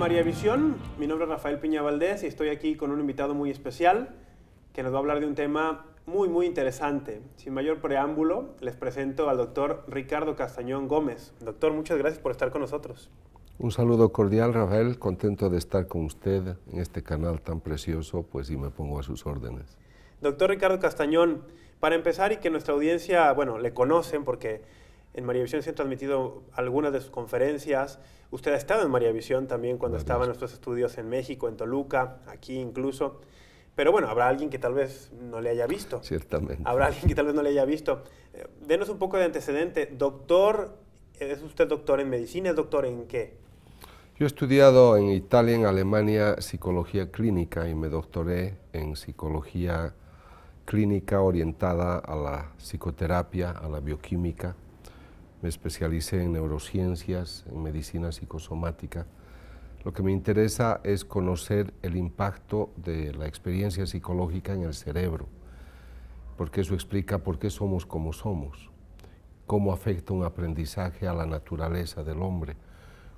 María Visión, mi nombre es Rafael Piña Valdés y estoy aquí con un invitado muy especial que nos va a hablar de un tema muy interesante. Sin mayor preámbulo, les presento al doctor Ricardo Castañón Gómez. Doctor, muchas gracias por estar con nosotros. Un saludo cordial, Rafael, contento de estar con usted en este canal tan precioso, pues y me pongo a sus órdenes. Doctor Ricardo Castañón, para empezar y que nuestra audiencia, bueno, le conocen porque en María Visión se han transmitido algunas de sus conferencias. Usted ha estado en María Visión también cuando estaba en nuestros estudios en México, en Toluca, aquí incluso. Pero bueno, habrá alguien que tal vez no le haya visto. Ciertamente. Habrá alguien que tal vez no le haya visto. Denos un poco de antecedente. Doctor, ¿es usted doctor en medicina? ¿Es doctor en qué? Yo he estudiado en Italia, en Alemania, psicología clínica y me doctoré en psicología clínica orientada a la psicoterapia, a la bioquímica. Me especialicé en neurociencias, en medicina psicosomática. Lo que me interesa es conocer el impacto de la experiencia psicológica en el cerebro, porque eso explica por qué somos como somos, cómo afecta un aprendizaje a la naturaleza del hombre,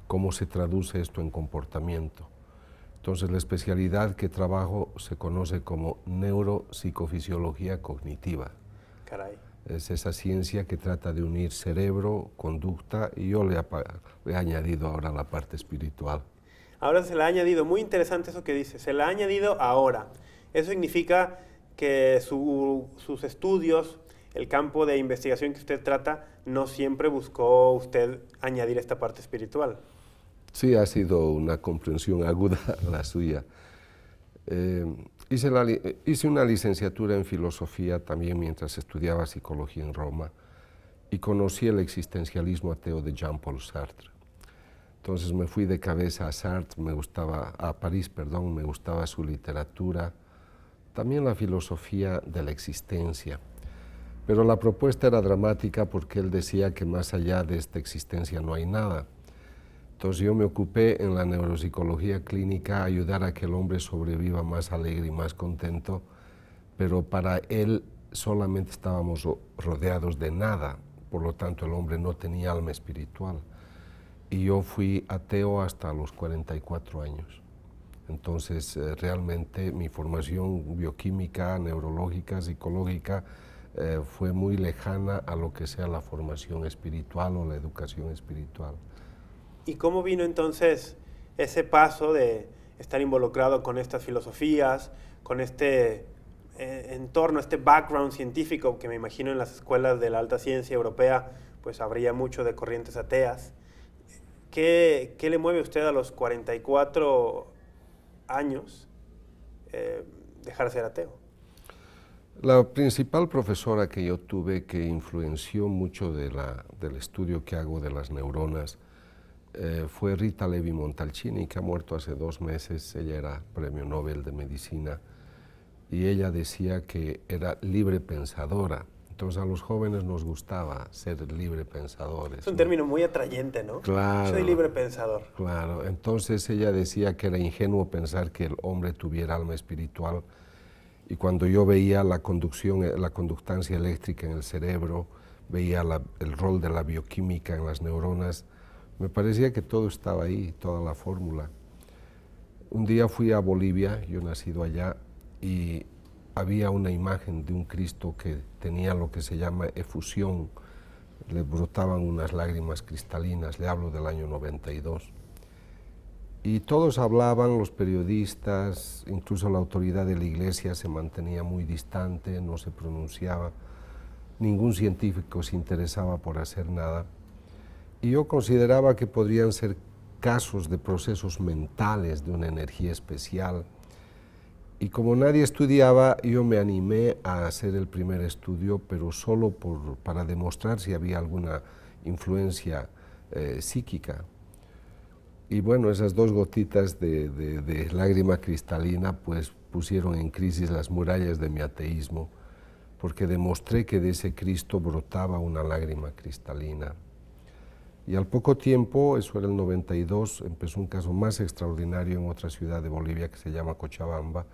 cómo se traduce esto en comportamiento. Entonces, la especialidad que trabajo se conoce como neuropsicofisiología cognitiva. Caray. Es esa ciencia que trata de unir cerebro, conducta, y yo le he añadido ahora la parte espiritual. Ahora se le ha añadido, muy interesante eso que dice, se le ha añadido ahora. Eso significa que sus estudios, el campo de investigación que usted trata, no siempre buscó usted añadir esta parte espiritual. Sí, ha sido una comprensión aguda la suya. Hice una licenciatura en filosofía también mientras estudiaba psicología en Roma y conocí el existencialismo ateo de Jean-Paul Sartre. Entonces me fui de cabeza a Sartre, a París, me gustaba su literatura, también la filosofía de la existencia. Pero la propuesta era dramática porque él decía que más allá de esta existencia no hay nada. Entonces yo me ocupé en la neuropsicología clínica a ayudar a que el hombre sobreviva más alegre y más contento, pero para él solamente estábamos rodeados de nada, por lo tanto el hombre no tenía alma espiritual. Y yo fui ateo hasta los 44 años. Entonces realmente mi formación bioquímica, neurológica, psicológica fue muy lejana a lo que sea la formación espiritual o la educación espiritual. ¿Y cómo vino entonces ese paso de estar involucrado con estas filosofías, con este entorno, este background científico que me imagino en las escuelas de la alta ciencia europea, pues habría mucho de corrientes ateas? ¿Qué le mueve a usted a los 44 años dejar de ser ateo? La principal profesora que yo tuve que influenció mucho del estudio que hago de las neuronas fue Rita Levi Montalcini, que ha muerto hace 2 meses. Ella era premio Nobel de Medicina y ella decía que era libre pensadora. Entonces a los jóvenes nos gustaba ser libre pensadores. Es un término muy atrayente, ¿no? Claro. Soy libre pensador. Claro, entonces ella decía que era ingenuo pensar que el hombre tuviera alma espiritual, y cuando yo veía la conductancia eléctrica en el cerebro, veía el rol de la bioquímica en las neuronas, me parecía que todo estaba ahí, toda la fórmula. Un día fui a Bolivia, yo nacido allá, y había una imagen de un Cristo que tenía lo que se llama efusión, le brotaban unas lágrimas cristalinas, le hablo del año 92. Y todos hablaban, los periodistas, incluso la autoridad de la iglesia se mantenía muy distante, no se pronunciaba, ningún científico se interesaba por hacer nada. Y yo consideraba que podrían ser casos de procesos mentales, de una energía especial. Y como nadie estudiaba, yo me animé a hacer el primer estudio, pero solo para demostrar si había alguna influencia psíquica. Y bueno, esas 2 gotitas de lágrima cristalina pues pusieron en crisis las murallas de mi ateísmo, porque demostré que de ese Cristo brotaba una lágrima cristalina. Y al poco tiempo, eso era el 92, empezó un caso más extraordinario en otra ciudad de Bolivia que se llama Cochabamba,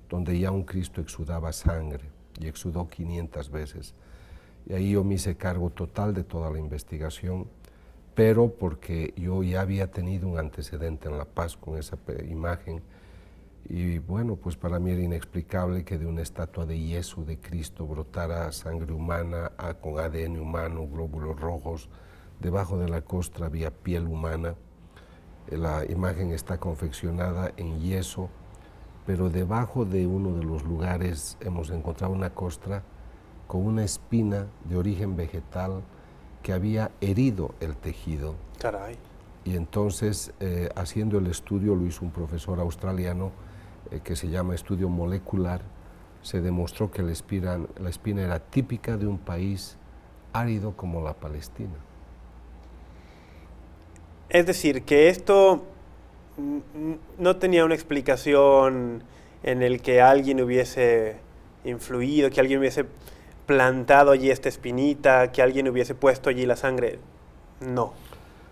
donde ya un Cristo exudaba sangre, y exudó 500 veces. Y ahí yo me hice cargo total de toda la investigación, pero porque yo ya había tenido un antecedente en La Paz con esa imagen. Y bueno, pues para mí era inexplicable que de una estatua de yeso de Cristo brotara sangre humana con ADN humano, glóbulos rojos. Debajo de la costra había piel humana. La imagen está confeccionada en yeso, pero debajo de uno de los lugares hemos encontrado una costra con una espina de origen vegetal que había herido el tejido. Caray. Y entonces, haciendo el estudio, lo hizo un profesor australiano, que se llama estudio molecular, se demostró que la espina era típica de un país árido como la Palestina. Es decir, que esto no tenía una explicación en el que alguien hubiese influido, que alguien hubiese plantado allí esta espinita, que alguien hubiese puesto allí la sangre. No.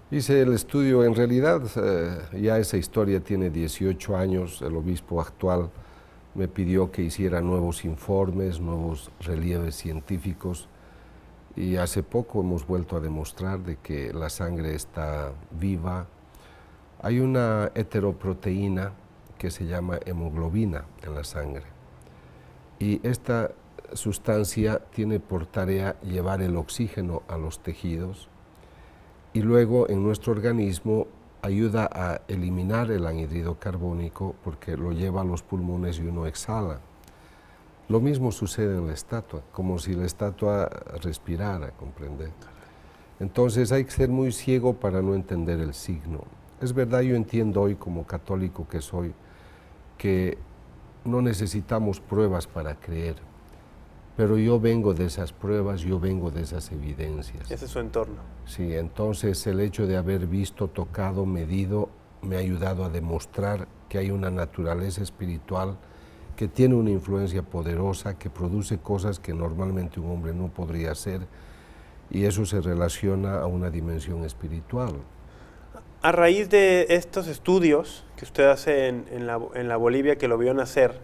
Hice el estudio, en realidad ya esa historia tiene 18 años, el obispo actual me pidió que hiciera nuevos informes, nuevos relieves científicos, y hace poco hemos vuelto a demostrar de que la sangre está viva. Hay una heteroproteína que se llama hemoglobina en la sangre, y esta sustancia tiene por tarea llevar el oxígeno a los tejidos, y luego en nuestro organismo ayuda a eliminar el anhídrido carbónico porque lo lleva a los pulmones y uno exhala. Lo mismo sucede en la estatua, como si la estatua respirara, ¿comprende? Entonces hay que ser muy ciego para no entender el signo. Es verdad, yo entiendo hoy como católico que soy, que no necesitamos pruebas para creer, pero yo vengo de esas pruebas, yo vengo de esas evidencias. Ese es su entorno. Sí, entonces el hecho de haber visto, tocado, medido, me ha ayudado a demostrar que hay una naturaleza espiritual que tiene una influencia poderosa, que produce cosas que normalmente un hombre no podría hacer, y eso se relaciona a una dimensión espiritual. A raíz de estos estudios que usted hace en la Bolivia, que lo vio nacer,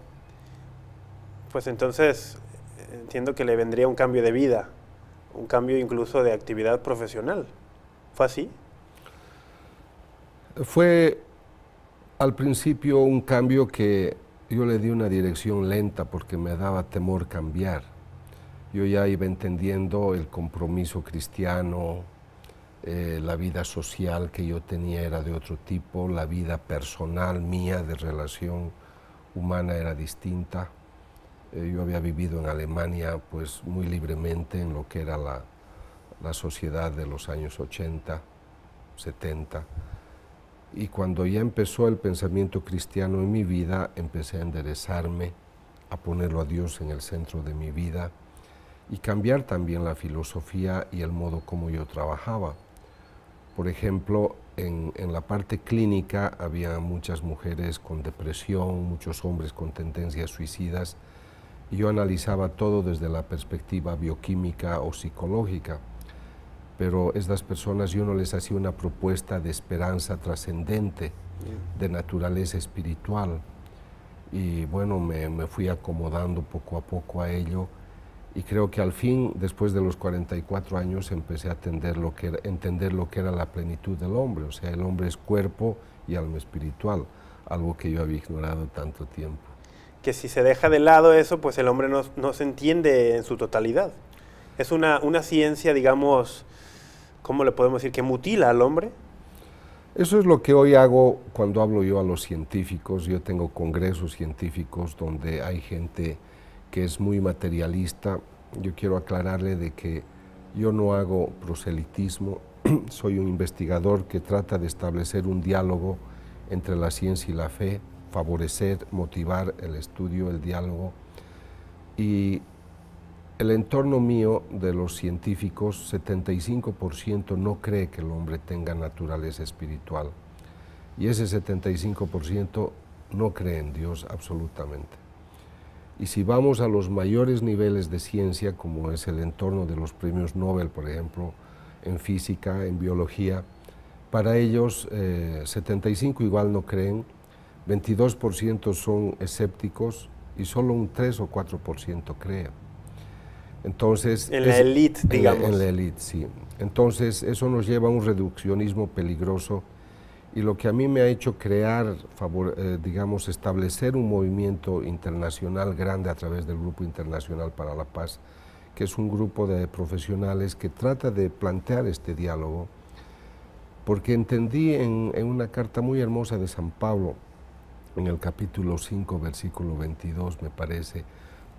pues entonces entiendo que le vendría un cambio de vida, un cambio incluso de actividad profesional. ¿Fue así? Fue al principio un cambio que yo le di una dirección lenta porque me daba temor cambiar. Yo ya iba entendiendo el compromiso cristiano, la vida social que yo tenía era de otro tipo, la vida personal mía de relación humana era distinta. Yo había vivido en Alemania pues muy libremente en lo que era la sociedad de los años 80, 70, y cuando ya empezó el pensamiento cristiano en mi vida, empecé a enderezarme, a ponerlo a Dios en el centro de mi vida y cambiar también la filosofía y el modo como yo trabajaba. Por ejemplo, en la parte clínica había muchas mujeres con depresión, muchos hombres con tendencias suicidas, y yo analizaba todo desde la perspectiva bioquímica o psicológica, pero estas personas yo no les hacía una propuesta de esperanza trascendente, de naturaleza espiritual, y bueno, me fui acomodando poco a poco a ello, y creo que al fin, después de los 44 años, empecé a entender lo que era la plenitud del hombre, o sea, el hombre es cuerpo y alma espiritual, algo que yo había ignorado tanto tiempo. Que si se deja de lado eso, pues el hombre no se entiende en su totalidad. Es una ciencia, digamos, ¿cómo le podemos decir? Que mutila al hombre. Eso es lo que hoy hago cuando hablo yo a los científicos. Yo tengo congresos científicos donde hay gente que es muy materialista. Yo quiero aclararle de que yo no hago proselitismo, soy un investigador que trata de establecer un diálogo entre la ciencia y la fe, favorecer, motivar el estudio, el diálogo. Y el entorno mío de los científicos, 75% no cree que el hombre tenga naturaleza espiritual. Y ese 75% no cree en Dios absolutamente. Y si vamos a los mayores niveles de ciencia, como es el entorno de los premios Nobel, por ejemplo, en física, en biología, para ellos 75% igual no creen, 22% son escépticos y solo un 3 o 4% creen. Entonces, en la élite, digamos. En la élite, sí. Entonces, eso nos lleva a un reduccionismo peligroso y lo que a mí me ha hecho crear, digamos, establecer un movimiento internacional grande a través del Grupo Internacional para la Paz, que es un grupo de profesionales que trata de plantear este diálogo, porque entendí en una carta muy hermosa de San Pablo, en el capítulo 5, versículo 22, me parece,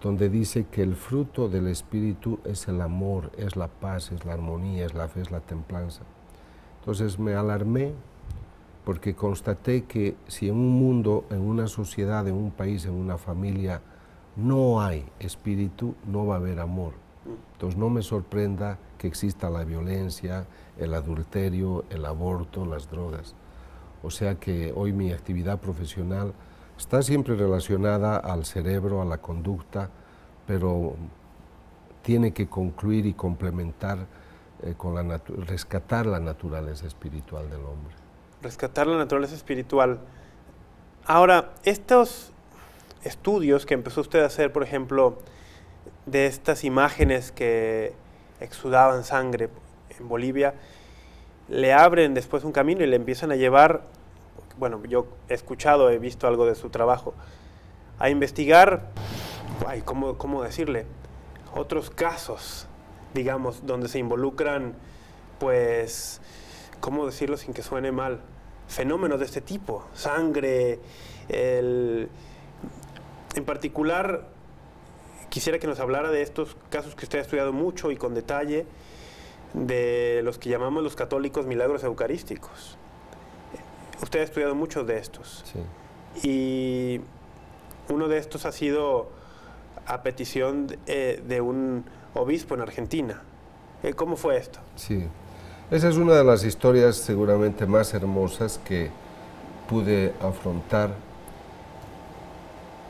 donde dice que el fruto del Espíritu es el amor, es la paz, es la armonía, es la fe, es la templanza. Entonces me alarmé porque constaté que si en un mundo, en una sociedad, en un país, en una familia, no hay espíritu, no va a haber amor. Entonces no me sorprenda que exista la violencia, el adulterio, el aborto, las drogas. O sea que hoy mi actividad profesional está siempre relacionada al cerebro, a la conducta, pero tiene que concluir y complementar con rescatar la naturaleza espiritual del hombre. Rescatar la naturaleza espiritual. Ahora, estos estudios que empezó usted a hacer, por ejemplo, de estas imágenes que exudaban sangre en Bolivia, le abren después un camino y le empiezan a llevar, bueno, yo he escuchado, he visto algo de su trabajo, a investigar, ¿cómo decirle? Otros casos, digamos, donde se involucran, pues, ¿cómo decirlo sin que suene mal? Fenómenos de este tipo, sangre, en particular, quisiera que nos hablara de estos casos que usted ha estudiado mucho y con detalle, de los que llamamos los católicos milagros eucarísticos. Usted ha estudiado muchos de estos. Sí. Y uno de estos ha sido a petición de un obispo en Argentina. ¿Cómo fue esto? Sí. Esa es una de las historias seguramente más hermosas que pude afrontar.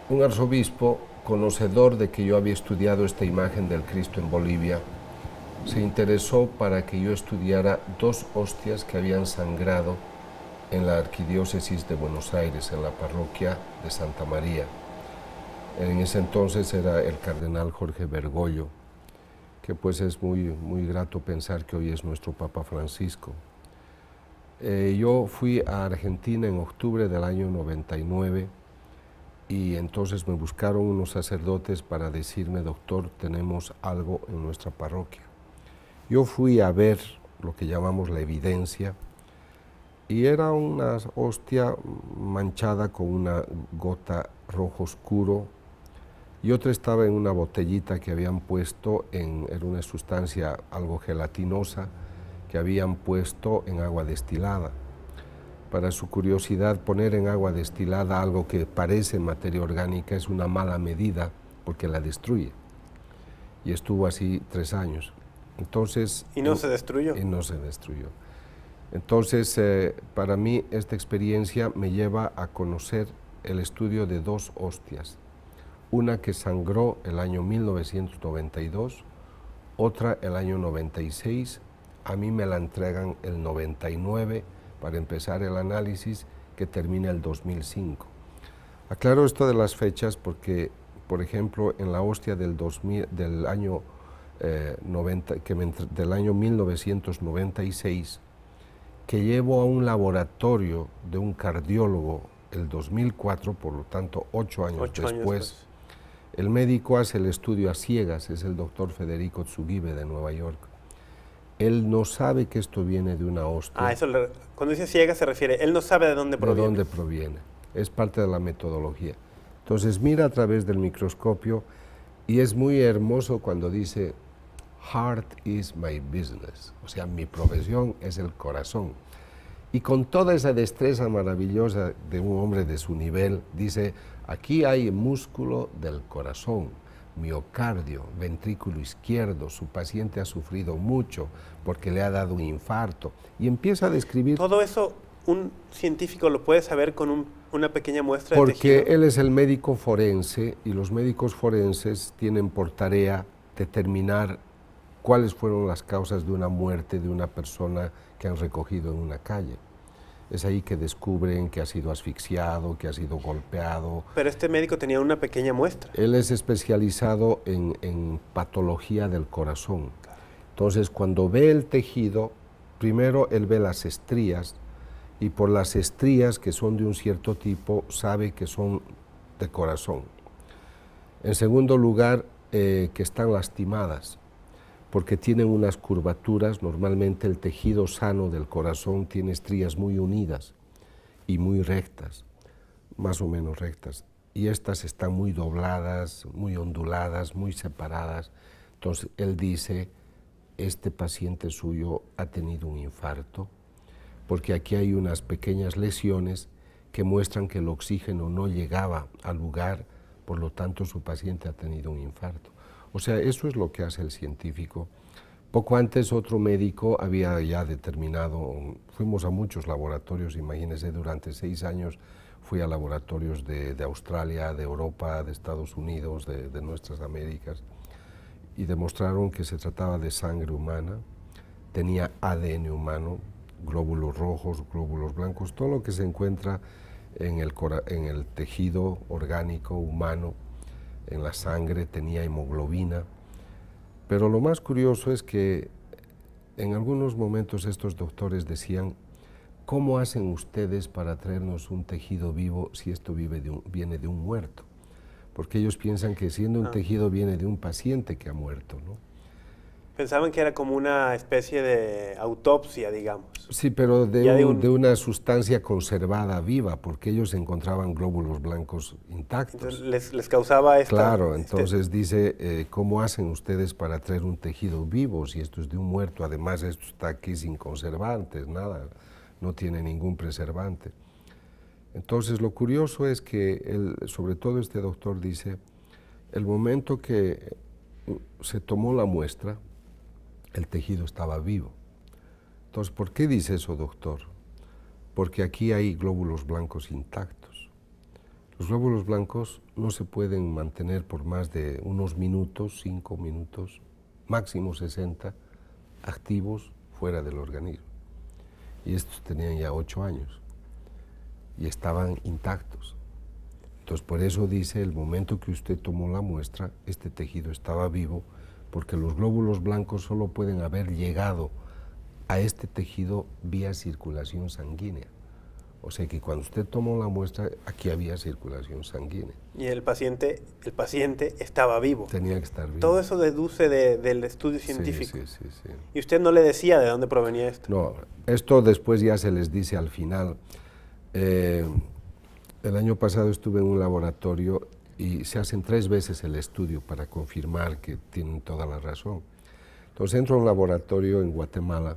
Un arzobispo, conocedor de que yo había estudiado esta imagen del Cristo en Bolivia, se interesó para que yo estudiara 2 hostias que habían sangrado en la arquidiócesis de Buenos Aires, en la parroquia de Santa María. En ese entonces era el cardenal Jorge Bergoglio, que pues es muy grato pensar que hoy es nuestro Papa Francisco. Yo fui a Argentina en octubre del año 99 y entonces me buscaron unos sacerdotes para decirme, doctor, tenemos algo en nuestra parroquia. Yo fui a ver lo que llamamos la evidencia y era una hostia manchada con una gota rojo oscuro y otra estaba en una botellita que habían puesto era una sustancia algo gelatinosa que habían puesto en agua destilada. Para su curiosidad, poner en agua destilada algo que parece materia orgánica es una mala medida porque la destruye. Y estuvo así 3 años. Entonces, ¿Y no se destruyó? Y no se destruyó. Entonces, para mí esta experiencia me lleva a conocer el estudio de 2 hostias. Una que sangró el año 1992, otra el año 96, a mí me la entregan el 99 para empezar el análisis que termina el 2005. Aclaro esto de las fechas porque, por ejemplo, en la hostia del año 1996, que llevo a un laboratorio de un cardiólogo el 2004, por lo tanto 8 años después, el médico hace el estudio a ciegas, es el doctor Federico Tsugibe de Nueva York. Él no sabe que esto viene de una hostia. Cuando dice ciegas se refiere, él no sabe de dónde proviene. De dónde proviene, es parte de la metodología. Entonces mira a través del microscopio y es muy hermoso cuando dice, heart is my business, o sea, mi profesión es el corazón. Y con toda esa destreza maravillosa de un hombre de su nivel, dice, aquí hay músculo del corazón, miocardio, ventrículo izquierdo, su paciente ha sufrido mucho porque le ha dado un infarto, y empieza a describir... Todo eso un científico lo puede saber con una pequeña muestra de tejido. Porque él es el médico forense, y los médicos forenses tienen por tarea determinar cuáles fueron las causas de una muerte de una persona que han recogido en una calle. Es ahí que descubren que ha sido asfixiado, que ha sido golpeado. Pero este médico tenía una pequeña muestra. Él es especializado en patología del corazón. Entonces, cuando ve el tejido, primero él ve las estrías, y por las estrías, que son de un cierto tipo, sabe que son de corazón. En segundo lugar, que están lastimadas, porque tienen unas curvaturas. Normalmente el tejido sano del corazón tiene estrías muy unidas y muy rectas, más o menos rectas, y estas están muy dobladas, muy onduladas, muy separadas. Entonces él dice, este paciente suyo ha tenido un infarto, porque aquí hay unas pequeñas lesiones que muestran que el oxígeno no llegaba al lugar, por lo tanto su paciente ha tenido un infarto. O sea, eso es lo que hace el científico. Poco antes otro médico había ya determinado, fuimos a muchos laboratorios, imagínense, durante 6 años fui a laboratorios de Australia, de Europa, de Estados Unidos, de nuestras Américas, y demostraron que se trataba de sangre humana, tenía ADN humano, glóbulos rojos, glóbulos blancos, todo lo que se encuentra en el tejido orgánico humano, en la sangre, tenía hemoglobina. Pero lo más curioso es que en algunos momentos estos doctores decían, ¿cómo hacen ustedes para traernos un tejido vivo si esto viene de un muerto? Porque ellos piensan que siendo un tejido viene de un paciente que ha muerto, ¿no? Pensaban que era como una especie de autopsia, digamos. Sí, pero de una sustancia conservada viva, porque ellos encontraban glóbulos blancos intactos. Entonces les causaba esta... Claro, entonces dice, ¿cómo hacen ustedes para traer un tejido vivo si esto es de un muerto? Además, esto está aquí sin conservantes, nada, no tiene ningún preservante. Entonces, lo curioso es que, sobre todo este doctor dice, el momento que se tomó la muestra, el tejido estaba vivo. Entonces, ¿por qué dice eso, doctor? Porque aquí hay glóbulos blancos intactos. Los glóbulos blancos no se pueden mantener por más de unos minutos, 5 minutos, máximo 60, activos fuera del organismo. Y estos tenían ya 8 años y estaban intactos. Entonces, por eso dice, el momento que usted tomó la muestra, este tejido estaba vivo, porque los glóbulos blancos solo pueden haber llegado a este tejido vía circulación sanguínea. O sea que cuando usted tomó la muestra, aquí había circulación sanguínea. Y el paciente estaba vivo. Tenía que estar vivo. Todo eso deduce del estudio científico. Sí. ¿Y usted no le decía de dónde provenía esto? No, esto después ya se les dice al final. El año pasado estuve en un laboratorio y se hacen 3 veces el estudio para confirmar que tienen toda la razón. Entonces entro a un laboratorio en Guatemala,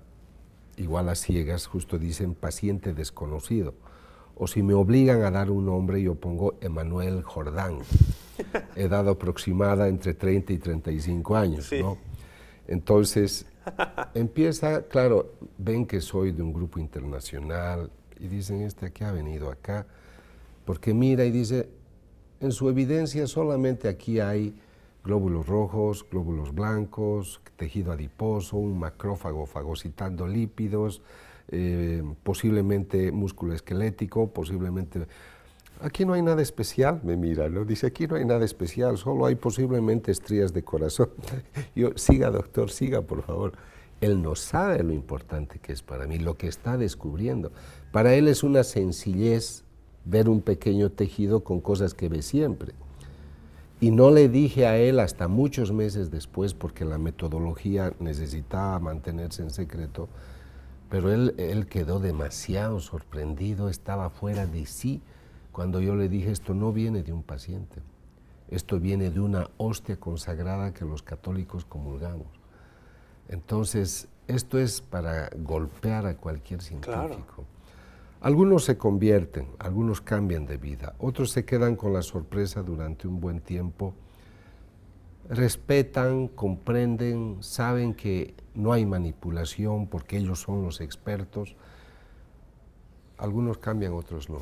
igual a ciegas, justo dicen paciente desconocido. O si me obligan a dar un nombre, yo pongo Emanuel Jordán, edad aproximada entre 30 y 35 años, sí. ¿no? Entonces empieza, claro, ven que soy de un grupo internacional y dicen, ¿a qué ha venido acá? Porque mira y dice, en su evidencia solamente aquí hay glóbulos rojos, glóbulos blancos, tejido adiposo, un macrófago fagocitando lípidos, posiblemente músculo esquelético, posiblemente... Aquí no hay nada especial, me mira, ¿no? Dice, aquí no hay nada especial, solo hay posiblemente estrías de corazón. Yo, siga doctor, siga por favor. Él no sabe lo importante que es para mí, lo que está descubriendo. Para él es una sencillez ver un pequeño tejido con cosas que ve siempre. Y no le dije a él hasta muchos meses después, porque la metodología necesitaba mantenerse en secreto, pero él quedó demasiado sorprendido, estaba fuera de sí, cuando yo le dije, esto no viene de un paciente, esto viene de una hostia consagrada que los católicos comulgamos. Entonces, esto es para golpear a cualquier científico. Claro. Algunos se convierten, algunos cambian de vida, otros se quedan con la sorpresa durante un buen tiempo, respetan, comprenden, saben que no hay manipulación porque ellos son los expertos. Algunos cambian, otros no.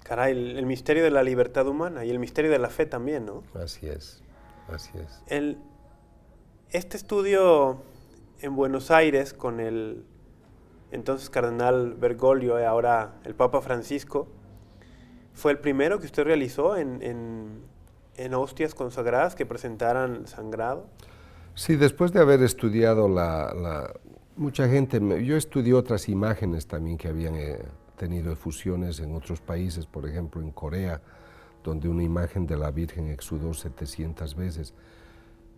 Caray, el misterio de la libertad humana y el misterio de la fe también, ¿no? Así es, así es. Este estudio en Buenos Aires con el entonces cardenal Bergoglio, ahora el Papa Francisco, fue el primero que usted realizó en hostias consagradas que presentaran sangrado. Sí, después de haber estudiado mucha gente, yo estudié otras imágenes también que habían tenido efusiones en otros países, por ejemplo en Corea, donde una imagen de la Virgen exudó 700 veces.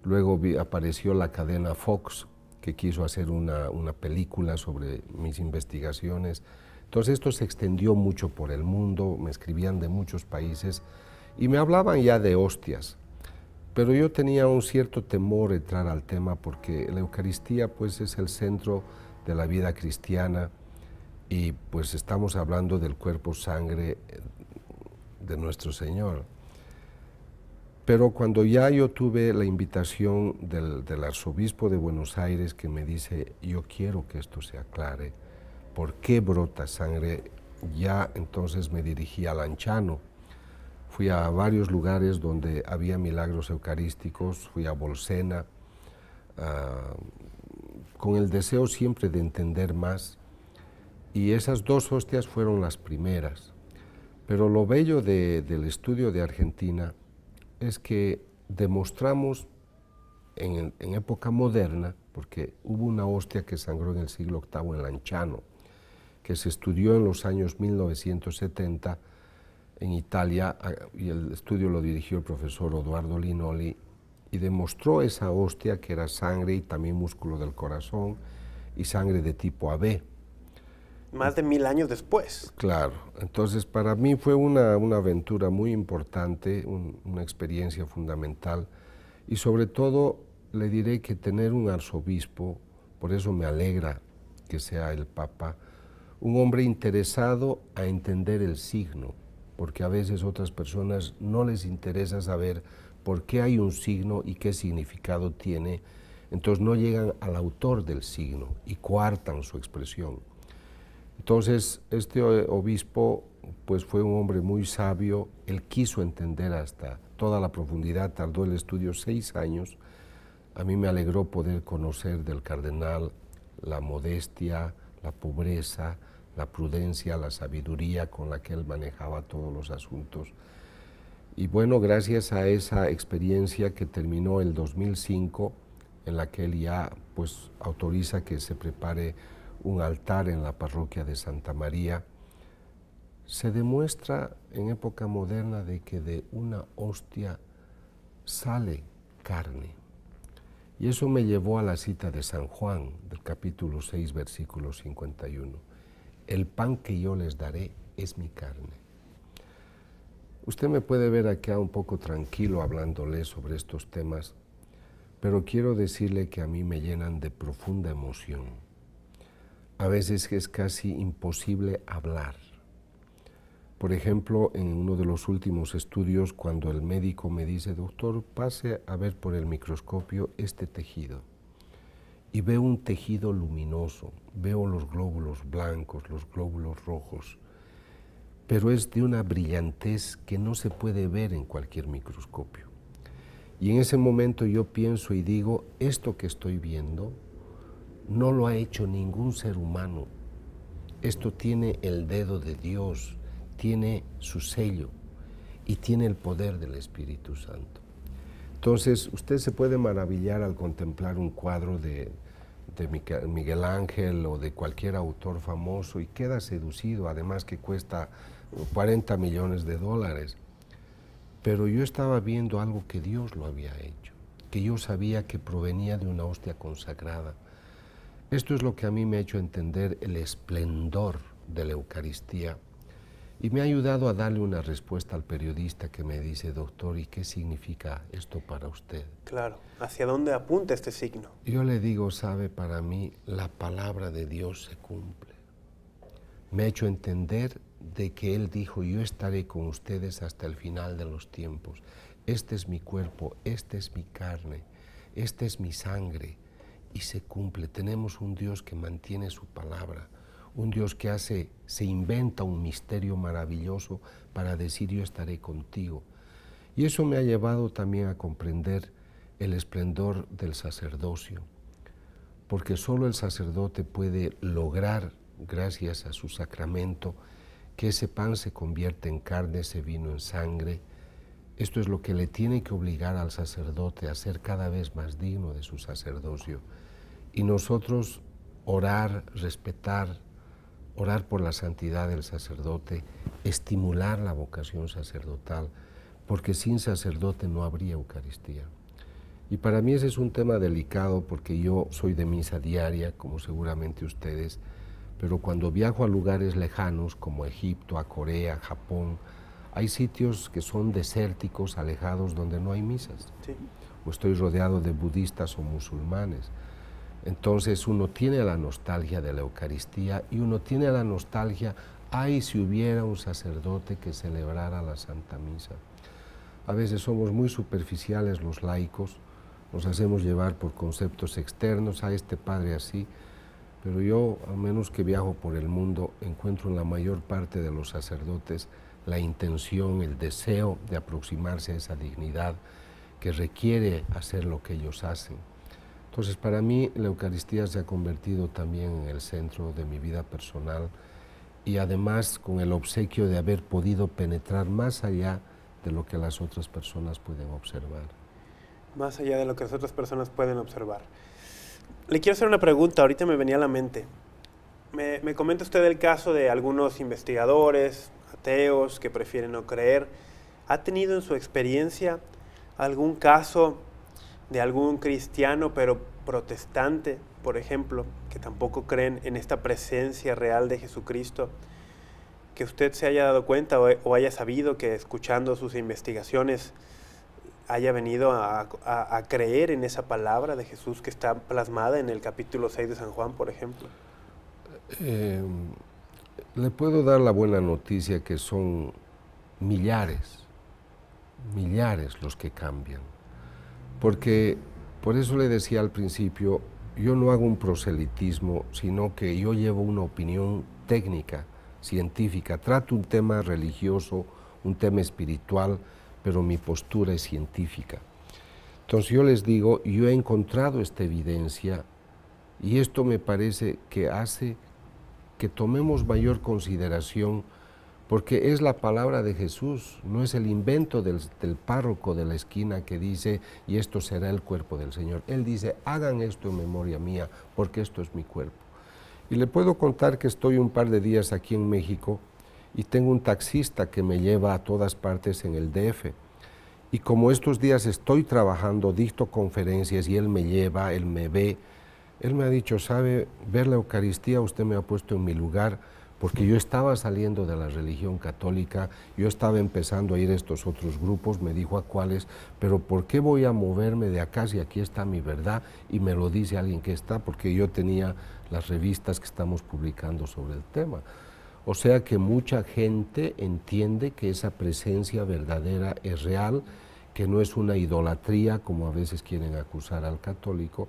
Luego apareció la cadena Fox, que quiso hacer una película sobre mis investigaciones. Entonces esto se extendió mucho por el mundo, me escribían de muchos países y me hablaban ya de hostias. Pero yo tenía un cierto temor entrar al tema porque la Eucaristía pues es el centro de la vida cristiana y pues estamos hablando del cuerpo sangre de nuestro Señor. Pero cuando ya yo tuve la invitación del arzobispo de Buenos Aires que me dice, yo quiero que esto se aclare, ¿por qué brota sangre? Ya entonces me dirigí a Lanciano. Fui a varios lugares donde había milagros eucarísticos, fui a Bolsena, con el deseo siempre de entender más. Y esas dos hostias fueron las primeras. Pero lo bello del estudio de Argentina es que demostramos en época moderna, porque hubo una hostia que sangró en el siglo VIII en Lanciano, que se estudió en los años 1970 en Italia, y el estudio lo dirigió el profesor Odoardo Linoli, y demostró esa hostia que era sangre y también músculo del corazón y sangre de tipo AB. Más de 1000 años después. Claro, entonces para mí fue una aventura muy importante, una experiencia fundamental y sobre todo le diré que tener un arzobispo, por eso me alegra que sea el Papa, un hombre interesado a entender el signo, porque a veces otras personas no les interesa saber por qué hay un signo y qué significado tiene, entonces no llegan al autor del signo y coartan su expresión. Entonces, este obispo pues fue un hombre muy sabio, él quiso entender hasta toda la profundidad, tardó el estudio 6 años. A mí me alegró poder conocer del cardenal la modestia, la pobreza, la prudencia, la sabiduría con la que él manejaba todos los asuntos. Y bueno, gracias a esa experiencia que terminó el 2005, en la que él ya pues autoriza que se prepare un altar en la parroquia de Santa María, se demuestra en época moderna de que de una hostia sale carne. Y eso me llevó a la cita de San Juan, del capítulo 6, versículo 51. El pan que yo les daré es mi carne. Usted me puede ver acá un poco tranquilo hablándole sobre estos temas, pero quiero decirle que a mí me llenan de profunda emoción. A veces es casi imposible hablar. Por ejemplo, en uno de los últimos estudios, cuando el médico me dice, doctor, pase a ver por el microscopio este tejido. Y veo un tejido luminoso, veo los glóbulos blancos, los glóbulos rojos, pero es de una brillantez que no se puede ver en cualquier microscopio. Y en ese momento yo pienso y digo, esto que estoy viendo no lo ha hecho ningún ser humano. Esto tiene el dedo de Dios, tiene su sello y tiene el poder del Espíritu Santo. Entonces, usted se puede maravillar al contemplar un cuadro de Miguel Ángel o de cualquier autor famoso y queda seducido, además que cuesta 40 millones de dólares. Pero yo estaba viendo algo que Dios lo había hecho, que yo sabía que provenía de una hostia consagrada. Esto es lo que a mí me ha hecho entender el esplendor de la Eucaristía y me ha ayudado a darle una respuesta al periodista que me dice, doctor, ¿y qué significa esto para usted? Claro, ¿hacia dónde apunta este signo? Yo le digo, sabe, para mí la palabra de Dios se cumple. Me ha hecho entender de que Él dijo, yo estaré con ustedes hasta el final de los tiempos. Este es mi cuerpo, esta es mi carne, esta es mi sangre. Y se cumple. Tenemos un Dios que mantiene su palabra, un Dios que se inventa un misterio maravilloso para decir yo estaré contigo. Y eso me ha llevado también a comprender el esplendor del sacerdocio, porque solo el sacerdote puede lograr gracias a su sacramento, que ese pan se convierte en carne, ese vino en sangre. Esto es lo que le tiene que obligar al sacerdote a ser cada vez más digno de su sacerdocio. Y nosotros orar, respetar, orar por la santidad del sacerdote, estimular la vocación sacerdotal, porque sin sacerdote no habría Eucaristía. Y para mí ese es un tema delicado porque yo soy de misa diaria, como seguramente ustedes, pero cuando viajo a lugares lejanos como Egipto, a Corea, Japón, hay sitios que son desérticos, alejados, donde no hay misas. Sí. O estoy rodeado de budistas o musulmanes. Entonces uno tiene la nostalgia de la Eucaristía y uno tiene la nostalgia, ay, si hubiera un sacerdote que celebrara la Santa Misa. A veces somos muy superficiales los laicos, nos hacemos llevar por conceptos externos, a este padre así, pero yo, al menos que viajo por el mundo, encuentro en la mayor parte de los sacerdotes la intención, el deseo de aproximarse a esa dignidad que requiere hacer lo que ellos hacen. Entonces, para mí, la Eucaristía se ha convertido también en el centro de mi vida personal y además con el obsequio de haber podido penetrar más allá de lo que las otras personas pueden observar. Más allá de lo que las otras personas pueden observar. Le quiero hacer una pregunta, ahorita me venía a la mente. Me comenta usted el caso de algunos investigadores, ateos, que prefieren no creer. ¿Ha tenido en su experiencia algún caso de algún cristiano, pero protestante, por ejemplo, que tampoco creen en esta presencia real de Jesucristo, que usted se haya dado cuenta o haya sabido que escuchando sus investigaciones haya venido a creer en esa palabra de Jesús que está plasmada en el capítulo 6 de San Juan, por ejemplo? Le puedo dar la buena noticia que son millares los que cambian. Porque, por eso le decía al principio, yo no hago un proselitismo, sino que yo llevo una opinión técnica, científica. Trato un tema religioso, un tema espiritual, pero mi postura es científica. Entonces yo les digo, yo he encontrado esta evidencia y esto me parece que hace que tomemos mayor consideración porque es la palabra de Jesús, no es el invento del párroco de la esquina que dice, y esto será el cuerpo del Señor. Él dice, hagan esto en memoria mía, porque esto es mi cuerpo. Y le puedo contar que estoy un par de días aquí en México y tengo un taxista que me lleva a todas partes en el DF. Y como estos días estoy trabajando, dicto conferencias y él me lleva, él me ve, él me ha dicho, sabe, ver la Eucaristía usted me ha puesto en mi lugar, porque yo estaba saliendo de la religión católica, yo estaba empezando a ir a estos otros grupos, me dijo a cuáles, pero ¿por qué voy a moverme de acá si aquí está mi verdad? Y me lo dice alguien que está, porque yo tenía las revistas que estamos publicando sobre el tema. O sea que mucha gente entiende que esa presencia verdadera es real, que no es una idolatría, como a veces quieren acusar al católico.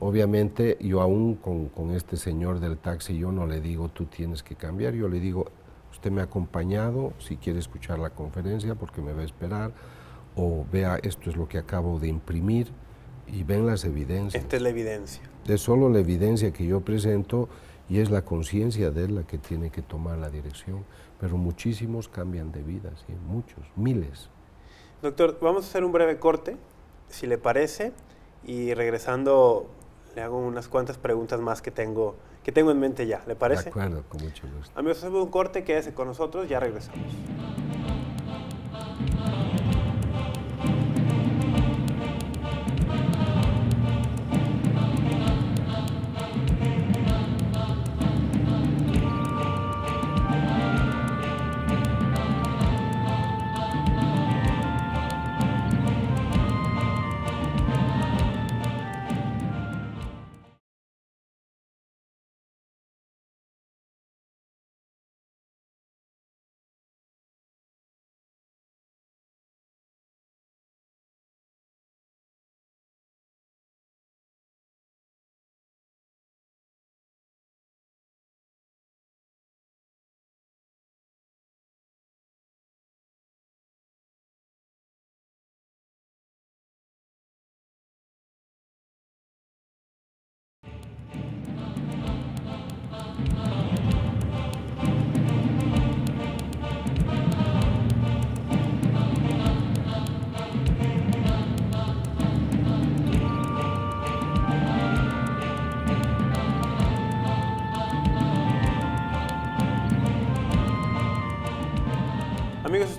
Obviamente, yo aún con este señor del taxi, yo no le digo, tú tienes que cambiar, yo le digo, usted me ha acompañado, si quiere escuchar la conferencia, porque me va a esperar, o vea, esto es lo que acabo de imprimir, y ven las evidencias. Esta es la evidencia. Es solo la evidencia que yo presento, y es la conciencia de él la que tiene que tomar la dirección, pero muchísimos cambian de vida, ¿sí? Muchos, miles. Doctor, vamos a hacer un breve corte, si le parece, y regresando le hago unas cuantas preguntas más que tengo en mente ya, ¿le parece? De acuerdo, con mucho gusto. Amigos, hacemos un corte, quédese con nosotros, ya regresamos.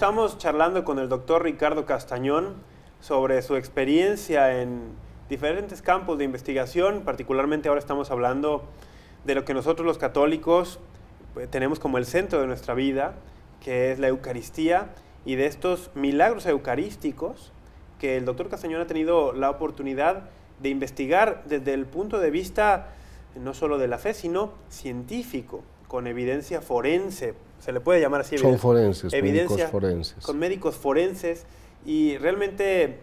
estamos charlando con el doctor Ricardo Castañón sobre su experiencia en diferentes campos de investigación. Particularmente ahora estamos hablando de lo que nosotros los católicos tenemos como el centro de nuestra vida, que es la Eucaristía, y de estos milagros eucarísticos que el doctor Castañón ha tenido la oportunidad de investigar desde el punto de vista no solo de la fe, sino científico, con evidencia forense. Se le puede llamar así. Son forenses, evidencia, médicos forenses. Con médicos forenses, y realmente,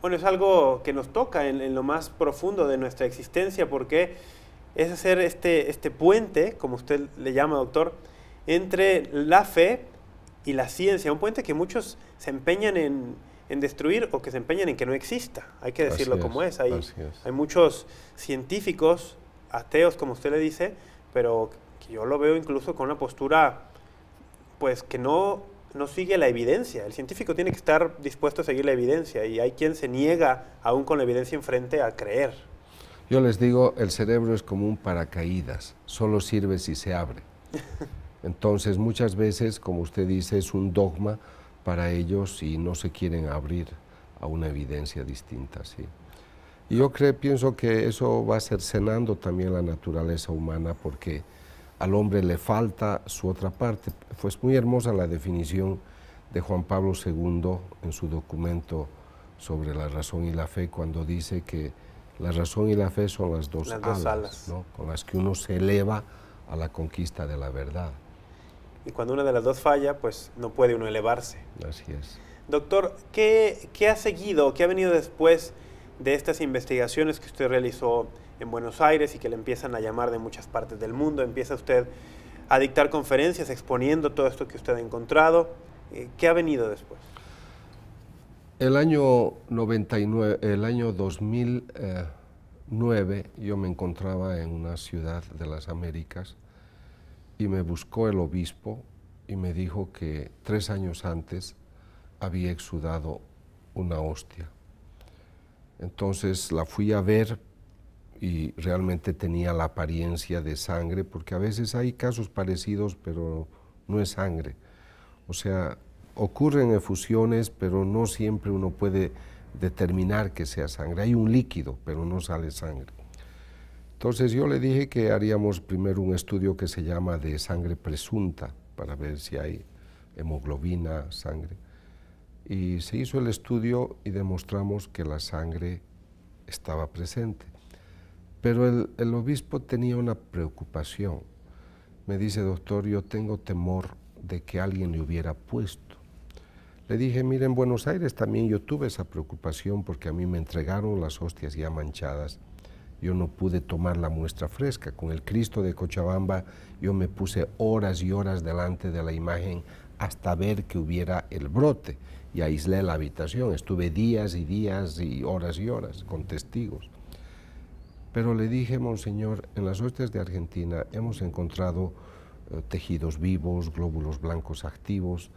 bueno, es algo que nos toca en lo más profundo de nuestra existencia, porque es hacer este puente, como usted le llama, doctor, entre la fe y la ciencia, un puente que muchos se empeñan en destruir o que se empeñan en que no exista. Hay que decirlo como es. Hay muchos científicos, ateos, como usted le dice, pero que yo lo veo incluso con una postura pues que no sigue la evidencia. El científico tiene que estar dispuesto a seguir la evidencia, y hay quien se niega, aún con la evidencia enfrente, a creer. Yo les digo, el cerebro es como un paracaídas, solo sirve si se abre. Entonces, muchas veces, como usted dice, es un dogma para ellos y no se quieren abrir a una evidencia distinta, ¿sí? Y yo pienso que eso va cercenando también la naturaleza humana, porque al hombre le falta su otra parte. Fue muy hermosa la definición de Juan Pablo II en su documento sobre la razón y la fe, cuando dice que la razón y la fe son las dos alas, ¿no?, con las que uno se eleva a la conquista de la verdad. Y cuando una de las dos falla, pues no puede uno elevarse. Así es. Doctor, ¿qué ha seguido, qué ha venido después de estas investigaciones que usted realizó en Buenos Aires y que le empiezan a llamar de muchas partes del mundo? Empieza usted a dictar conferencias exponiendo todo esto que usted ha encontrado. ¿Qué ha venido después? El año 2009 yo me encontraba en una ciudad de las Américas y me buscó el obispo y me dijo que 3 años antes había exudado una hostia. Entonces la fui a ver y realmente tenía la apariencia de sangre, porque a veces hay casos parecidos, pero no es sangre. O sea, ocurren efusiones, pero no siempre uno puede determinar que sea sangre. Hay un líquido, pero no sale sangre. Entonces yo le dije que haríamos primero un estudio que se llama de sangre presunta, para ver si hay hemoglobina, sangre. Y se hizo el estudio y demostramos que la sangre estaba presente. Pero el obispo tenía una preocupación. Me dice, doctor, yo tengo temor de que alguien le hubiera puesto. Le dije, mire, en Buenos Aires también yo tuve esa preocupación, porque a mí me entregaron las hostias ya manchadas. Yo no pude tomar la muestra fresca. Con el Cristo de Cochabamba yo me puse horas y horas delante de la imagen hasta ver que hubiera el brote, y aislé la habitación. Estuve días y días y horas con testigos. Pero le dije, monseñor, en las hostias de Argentina hemos encontrado tejidos vivos, glóbulos blancos activos.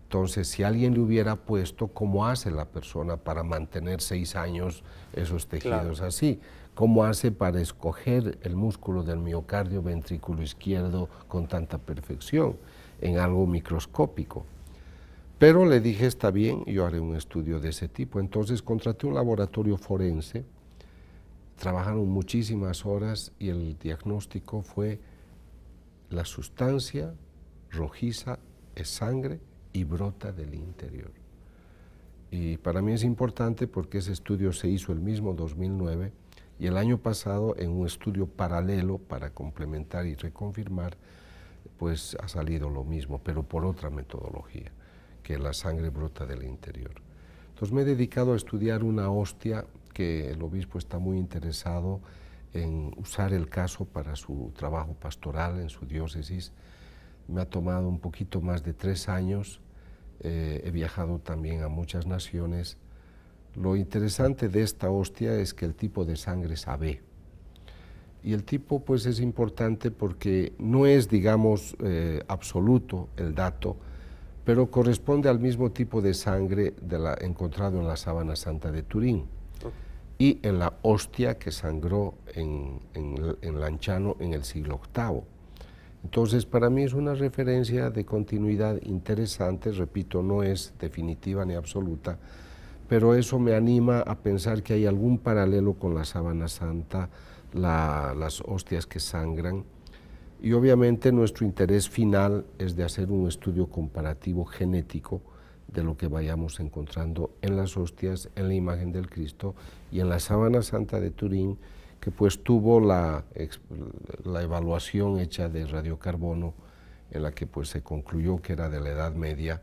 Entonces, si alguien le hubiera puesto, ¿cómo hace la persona para mantener 6 años esos tejidos así? ¿Cómo hace para escoger el músculo del miocardio ventrículo izquierdo con tanta perfección en algo microscópico? Pero le dije, está bien, yo haré un estudio de ese tipo. Entonces contraté un laboratorio forense, trabajaron muchísimas horas y el diagnóstico fue: la sustancia rojiza es sangre y brota del interior. Y para mí es importante porque ese estudio se hizo el mismo 2009, y el año pasado, en un estudio paralelo para complementar y reconfirmar, pues ha salido lo mismo, pero por otra metodología, que la sangre brota del interior. Entonces me he dedicado a estudiar una hostia que el obispo está muy interesado en usar el caso para su trabajo pastoral en su diócesis. Me ha tomado un poquito más de 3 años, he viajado también a muchas naciones. Lo interesante de esta hostia es que el tipo de sangre es AB. Y el tipo pues es importante porque no es, digamos, absoluto el dato, pero corresponde al mismo tipo de sangre encontrado en la Sábana Santa de Turín y en la hostia que sangró en Lanciano en el siglo VIII. Entonces, para mí es una referencia de continuidad interesante, repito, no es definitiva ni absoluta, pero eso me anima a pensar que hay algún paralelo con la sábana santa, las hostias que sangran, y obviamente nuestro interés final es de hacer un estudio comparativo genético de lo que vayamos encontrando en las hostias, en la imagen del Cristo y en la sábana santa de Turín, que pues tuvo la evaluación hecha de radiocarbono, en la que pues se concluyó que era de la Edad Media,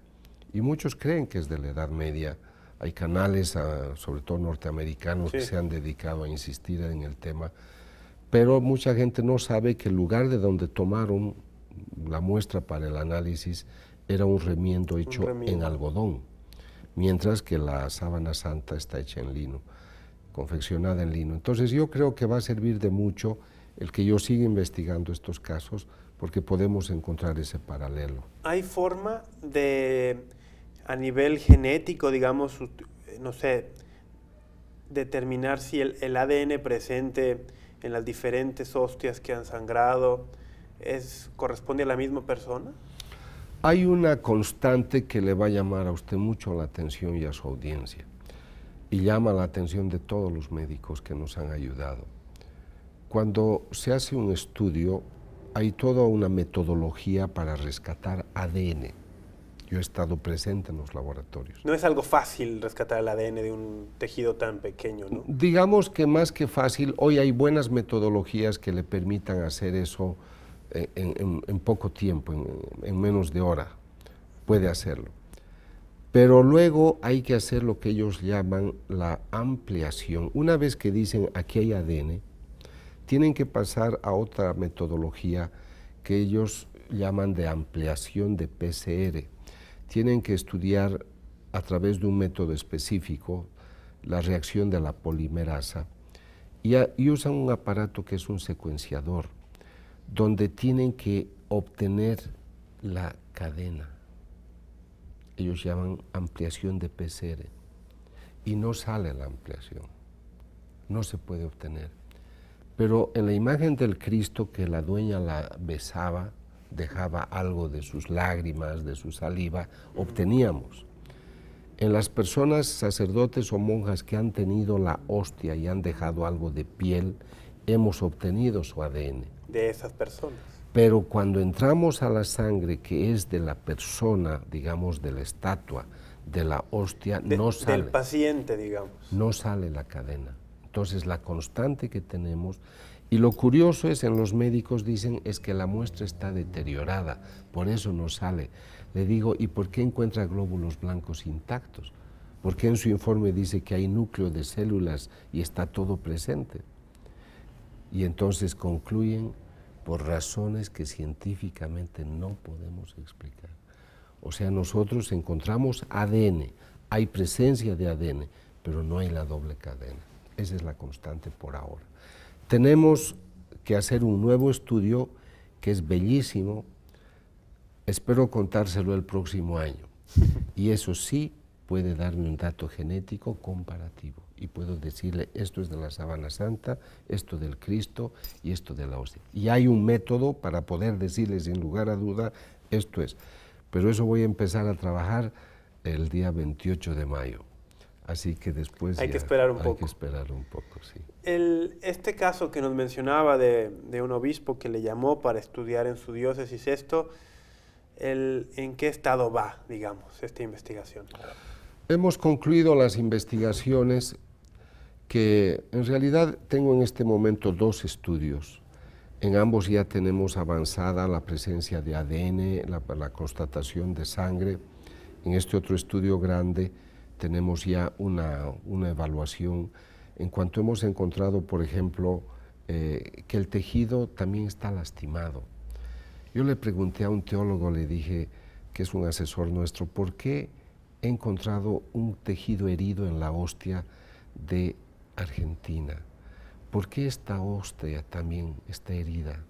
y muchos creen que es de la Edad Media. Hay canales, sobre todo norteamericanos, que se han dedicado a insistir en el tema, pero mucha gente no sabe que el lugar de donde tomaron la muestra para el análisis era un remiendo hecho en algodón, mientras que la sábana santa está hecha en lino, confeccionada en lino. Entonces yo creo que va a servir de mucho el que yo siga investigando estos casos, porque podemos encontrar ese paralelo. ¿Hay forma de, a nivel genético, digamos, no sé, determinar si el ADN presente en las diferentes hostias que han sangrado corresponde a la misma persona? Hay una constante que le va a llamar a usted mucho la atención y a su audiencia, y llama la atención de todos los médicos que nos han ayudado. Cuando se hace un estudio, hay toda una metodología para rescatar ADN. Yo he estado presente en los laboratorios. No es algo fácil rescatar el ADN de un tejido tan pequeño, ¿no? Digamos que más que fácil, hoy hay buenas metodologías que le permitan hacer eso en poco tiempo, en menos de hora, puede hacerlo. Pero luego hay que hacer lo que ellos llaman la ampliación. Una vez que dicen aquí hay ADN, tienen que pasar a otra metodología que ellos llaman de ampliación de PCR. Tienen que estudiar a través de un método específico la reacción de la polimerasa y usan un aparato que es un secuenciador, donde tienen que obtener la cadena. Ellos llaman ampliación de PCR y no sale la ampliación, no se puede obtener. Pero en la imagen del Cristo, que la dueña la besaba, dejaba algo de sus lágrimas, de su saliva, obteníamos. En las personas, sacerdotes o monjas que han tenido la hostia y han dejado algo de piel, hemos obtenido su ADN. De esas personas. Pero cuando entramos a la sangre que es de la persona, digamos, de la estatua, de la hostia, no sale. Del paciente, digamos. No sale la cadena. Entonces, la constante que tenemos, y lo curioso es, en los médicos dicen, es que la muestra está deteriorada, por eso no sale. Le digo, ¿y por qué encuentra glóbulos blancos intactos? ¿Por qué en su informe dice que hay núcleo de células y está todo presente? Y entonces concluyen por razones que científicamente no podemos explicar. O sea, nosotros encontramos ADN, hay presencia de ADN, pero no hay la doble cadena. Esa es la constante por ahora. Tenemos que hacer un nuevo estudio que es bellísimo, espero contárselo el próximo año, y eso sí puede darme un dato genético comparativo, y puedo decirle esto es de la sábana santa, esto del Cristo y esto de la hostia. Y hay un método para poder decirle sin lugar a duda esto es, pero eso voy a empezar a trabajar el día 28 de mayo. Así que después hay que esperar un poco. Hay que esperar un poco, sí. Este caso que nos mencionaba de un obispo que le llamó para estudiar en su diócesis esto, ¿en qué estado va, digamos, esta investigación? Hemos concluido las investigaciones que en realidad tengo en este momento 2 estudios. En ambos ya tenemos avanzada la presencia de ADN, la constatación de sangre. En este otro estudio grande tenemos ya una evaluación en cuanto hemos encontrado, por ejemplo, que el tejido también está lastimado. Yo le pregunté a un teólogo, le dije, que es un asesor nuestro, ¿por qué he encontrado un tejido herido en la hostia de Argentina? ¿Por qué esta hostia también está herida?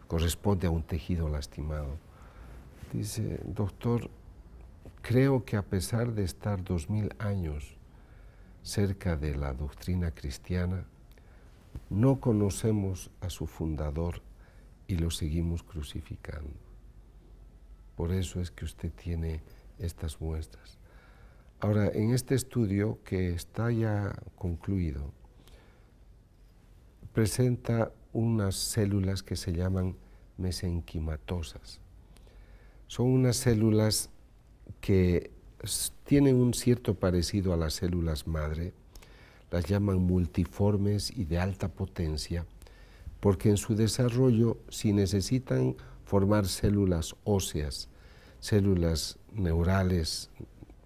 Corresponde a un tejido lastimado. Dice, doctor, creo que a pesar de estar 2000 años cerca de la doctrina cristiana, no conocemos a su fundador y lo seguimos crucificando. Por eso es que usted tiene estas muestras. Ahora, en este estudio que está ya concluido, presenta unas células que se llaman mesenquimatosas. Son unas células que tienen un cierto parecido a las células madre, las llaman multiformes y de alta potencia, porque en su desarrollo, si necesitan formar células óseas, células neurales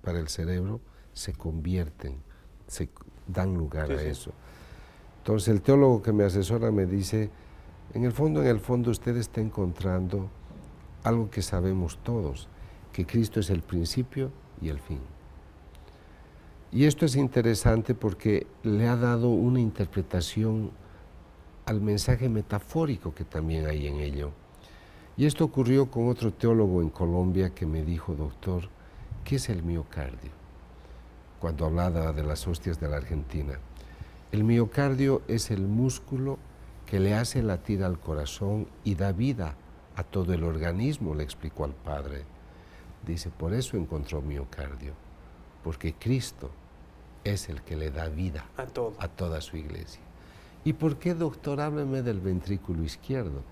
para el cerebro, se convierten, se dan lugar a eso. Entonces el teólogo que me asesora me dice, en el fondo usted está encontrando algo que sabemos todos, que Cristo es el principio y el fin. Y esto es interesante porque le ha dado una interpretación al mensaje metafórico que también hay en ello. Y esto ocurrió con otro teólogo en Colombia que me dijo, doctor, ¿qué es el miocardio? Cuando hablaba de las hostias de la Argentina. El miocardio es el músculo que le hace latir al corazón y da vida a todo el organismo, le explicó al padre. Dice, por eso encontró miocardio, porque Cristo es el que le da vida a toda su iglesia. ¿Y por qué, doctor? Hábleme del ventrículo izquierdo,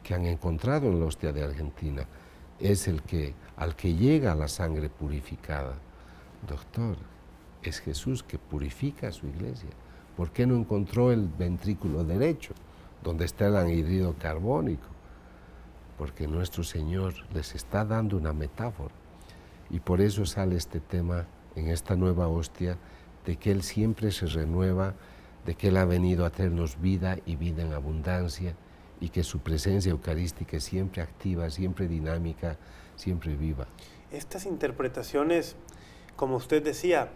que han encontrado en la hostia de Argentina. Es el que, al que llega la sangre purificada. Doctor, es Jesús que purifica a su iglesia. ¿Por qué no encontró el ventrículo derecho, donde está el anhídrido carbónico? Porque nuestro Señor les está dando una metáfora. Y por eso sale este tema en esta nueva hostia, de que Él siempre se renueva, de que Él ha venido a traernos vida y vida en abundancia, y que su presencia eucarística es siempre activa, siempre dinámica, siempre viva. Estas interpretaciones, como usted decía,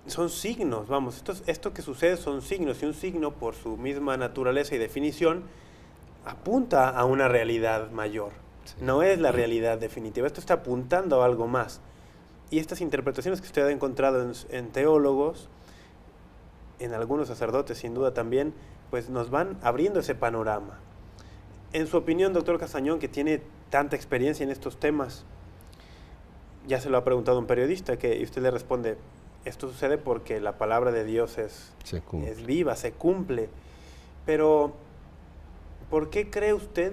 son signos, vamos, esto que sucede son signos, y un signo por su misma naturaleza y definición apunta a una realidad mayor. Sí. No es la realidad definitiva, esto está apuntando a algo más. Y estas interpretaciones que usted ha encontrado en teólogos, en algunos sacerdotes sin duda también, pues nos van abriendo ese panorama. En su opinión, doctor Castañón, que tiene tanta experiencia en estos temas, ya se lo ha preguntado un periodista, y usted le responde, esto sucede porque la palabra de Dios es viva, se cumple. Pero, ¿por qué cree usted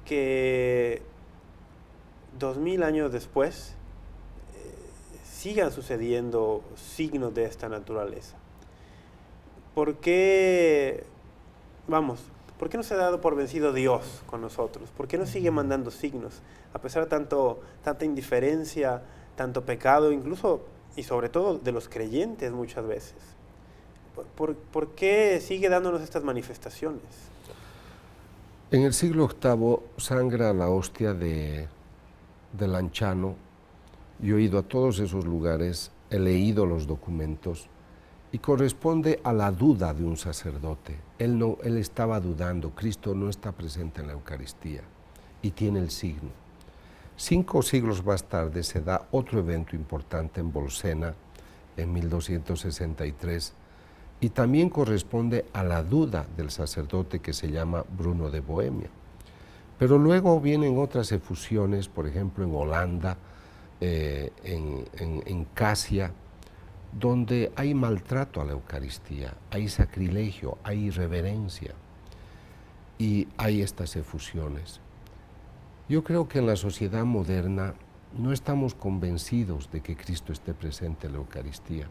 que 2000 años después sigan sucediendo signos de esta naturaleza? ¿Por qué, por qué no se ha dado por vencido Dios con nosotros? ¿Por qué no sigue mandando signos? A pesar de tanta indiferencia, tanto pecado, incluso y sobre todo de los creyentes muchas veces. ¿Por qué sigue dándonos estas manifestaciones? En el siglo VIII sangra la hostia de Lanciano. Yo he ido a todos esos lugares, he leído los documentos y corresponde a la duda de un sacerdote. Él estaba dudando, Cristo no está presente en la Eucaristía y tiene el signo. 5 siglos más tarde se da otro evento importante en Bolsena, en 1263, y también corresponde a la duda del sacerdote que se llama Bruno de Bohemia. Pero luego vienen otras efusiones, por ejemplo en Holanda, en Casia, donde hay maltrato a la Eucaristía, hay sacrilegio, hay irreverencia, y hay estas efusiones. Yo creo que en la sociedad moderna no estamos convencidos de que Cristo esté presente en la Eucaristía.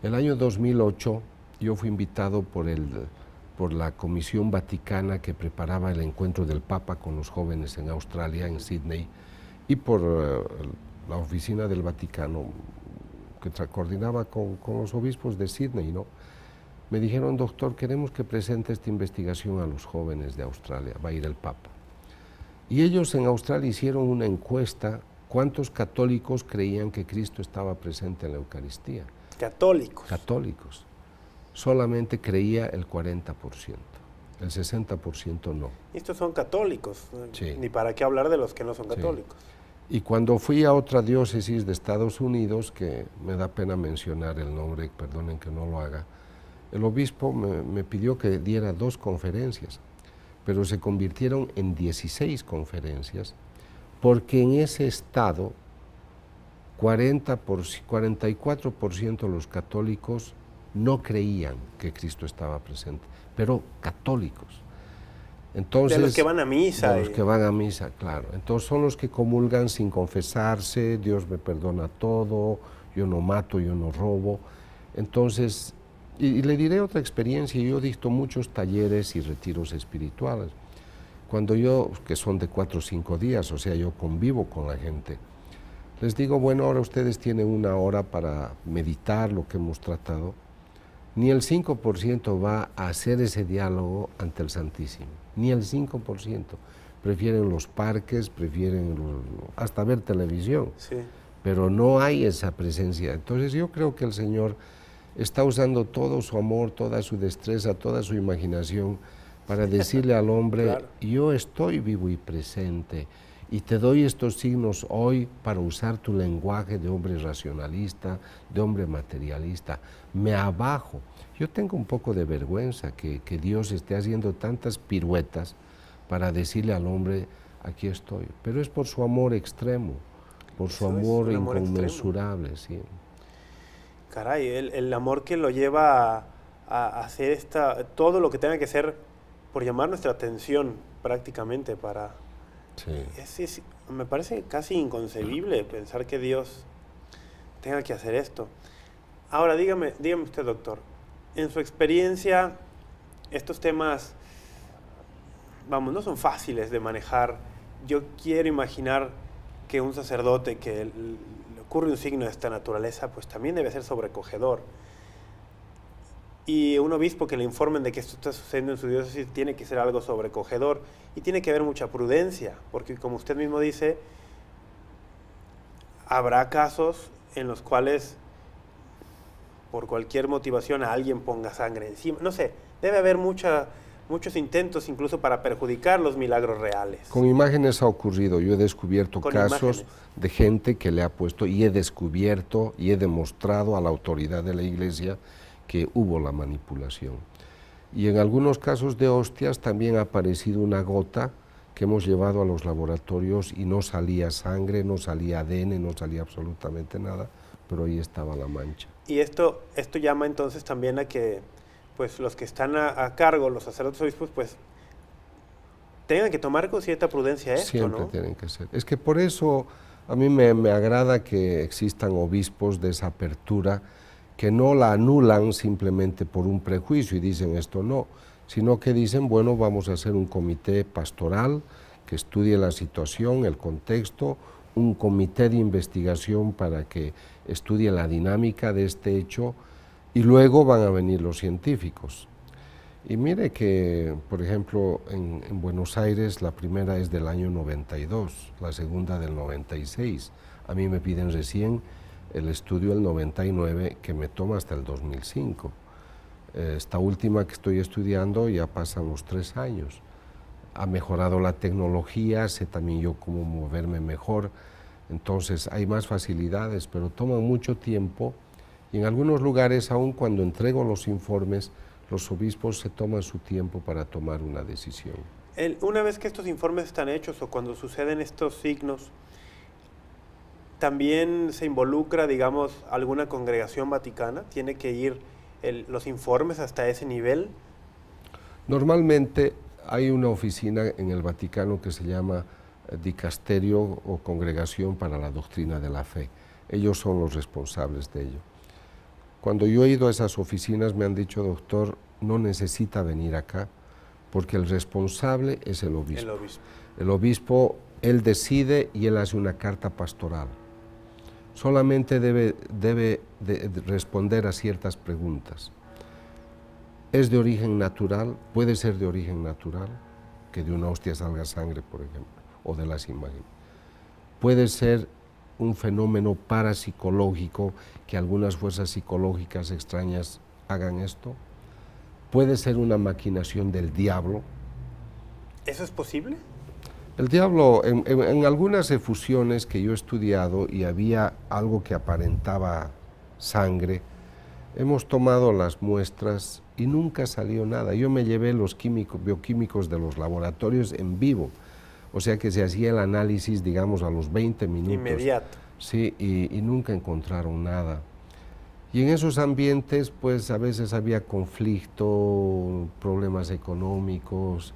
El año 2008 yo fui invitado por la Comisión Vaticana que preparaba el encuentro del Papa con los jóvenes en Australia, en Sydney, y por la oficina del Vaticano que coordinaba con los obispos de Sydney, ¿no? Me dijeron, doctor, queremos que presente esta investigación a los jóvenes de Australia, va a ir el Papa. Y ellos en Australia hicieron una encuesta, ¿cuántos católicos creían que Cristo estaba presente en la Eucaristía? ¿Católicos? Católicos. Solamente creía el 40%, el 60% no. Estos son católicos, sí. Ni para qué hablar de los que no son católicos. Sí. Y cuando fui a otra diócesis de Estados Unidos, que me da pena mencionar el nombre, perdonen que no lo haga, el obispo me pidió que diera 2 conferencias. pero se convirtieron en 16 conferencias, porque en ese estado 44% de los católicos no creían que Cristo estaba presente, pero católicos. Entonces, de los que van a misa. De los que van a misa, claro. Entonces son los que comulgan sin confesarse, Dios me perdona todo, yo no mato, yo no robo. Entonces, y le diré otra experiencia, yo dicto muchos talleres y retiros espirituales. Cuando yo, que son de 4 o 5 días, o sea, yo convivo con la gente, les digo, bueno, ahora ustedes tienen 1 hora para meditar lo que hemos tratado. Ni el 5% va a hacer ese diálogo ante el Santísimo, ni el 5%. Prefieren los parques, prefieren hasta ver televisión, Sí. pero no hay esa presencia. Entonces yo creo que el Señor está usando todo su amor, toda su destreza, toda su imaginación para decirle al hombre, Claro. yo estoy vivo y presente, y te doy estos signos hoy para usar tu lenguaje de hombre racionalista, de hombre materialista. Me abajo. Yo tengo un poco de vergüenza que Dios esté haciendo tantas piruetas para decirle al hombre, aquí estoy. Pero es por su amor extremo, por su amor inconmensurable. Sí. Caray, el amor que lo lleva a hacer todo lo que tenga que ser por llamar nuestra atención prácticamente para... Sí. Me parece casi inconcebible pensar que Dios tenga que hacer esto. Ahora, dígame usted, doctor, en su experiencia, estos temas, vamos, no son fáciles de manejar. Yo quiero imaginar que un sacerdote que le ocurre un signo de esta naturaleza, pues también debe ser sobrecogedor. Y un obispo que le informen de que esto está sucediendo en su diócesis tiene que ser algo sobrecogedor y tiene que haber mucha prudencia, porque como usted mismo dice, habrá casos en los cuales por cualquier motivación a alguien ponga sangre encima. No sé, debe haber muchos intentos incluso para perjudicar los milagros reales. Con imágenes ha ocurrido. Yo he descubierto casos de gente que le ha puesto, y he descubierto y he demostrado a la autoridad de la Iglesia que hubo la manipulación. Y en algunos casos de hostias también ha aparecido una gota que hemos llevado a los laboratorios y no salía sangre, no salía ADN, no salía absolutamente nada, pero ahí estaba la mancha. Y esto llama entonces también a que pues, los que están a cargo, los sacerdotes obispos, pues tengan que tomar con cierta prudencia esto, Siempre ¿no? tienen que ser. Es que por eso a mí me agrada que existan obispos de esa apertura, que no la anulan simplemente por un prejuicio y dicen esto no, sino que dicen, bueno, vamos a hacer un comité pastoral que estudie la situación, el contexto, un comité de investigación para que estudie la dinámica de este hecho, y luego van a venir los científicos. Y mire que, por ejemplo, en Buenos Aires la primera es del año 92, la segunda del 96. A mí me piden recién el estudio del 99, que me toma hasta el 2005. Esta última que estoy estudiando ya pasan los 3 años. Ha mejorado la tecnología, sé también yo cómo moverme mejor, entonces hay más facilidades, pero toma mucho tiempo, y en algunos lugares, aun cuando entrego los informes, los obispos se toman su tiempo para tomar una decisión. Una vez que estos informes están hechos o cuando suceden estos signos, ¿también se involucra, digamos, alguna congregación vaticana? ¿Tiene que ir los informes hasta ese nivel? Normalmente hay una oficina en el Vaticano que se llama Dicasterio o Congregación para la Doctrina de la Fe. Ellos son los responsables de ello. Cuando yo he ido a esas oficinas me han dicho, doctor, no necesita venir acá porque el responsable es el obispo. El obispo. El obispo, él decide y él hace una carta pastoral. Solamente debe de responder a ciertas preguntas. ¿Es de origen natural? ¿Puede ser de origen natural? Que de una hostia salga sangre, por ejemplo, o de las imágenes. ¿Puede ser un fenómeno parapsicológico, que algunas fuerzas psicológicas extrañas hagan esto? ¿Puede ser una maquinación del diablo? ¿Eso es posible? El diablo, en algunas efusiones que yo he estudiado y había algo que aparentaba sangre, hemos tomado las muestras y nunca salió nada. Yo me llevé los bioquímicos de los laboratorios en vivo, o sea que se hacía el análisis, digamos, a los 20 minutos. Inmediato. Sí, y nunca encontraron nada. Y en esos ambientes, pues a veces había conflicto, problemas económicos.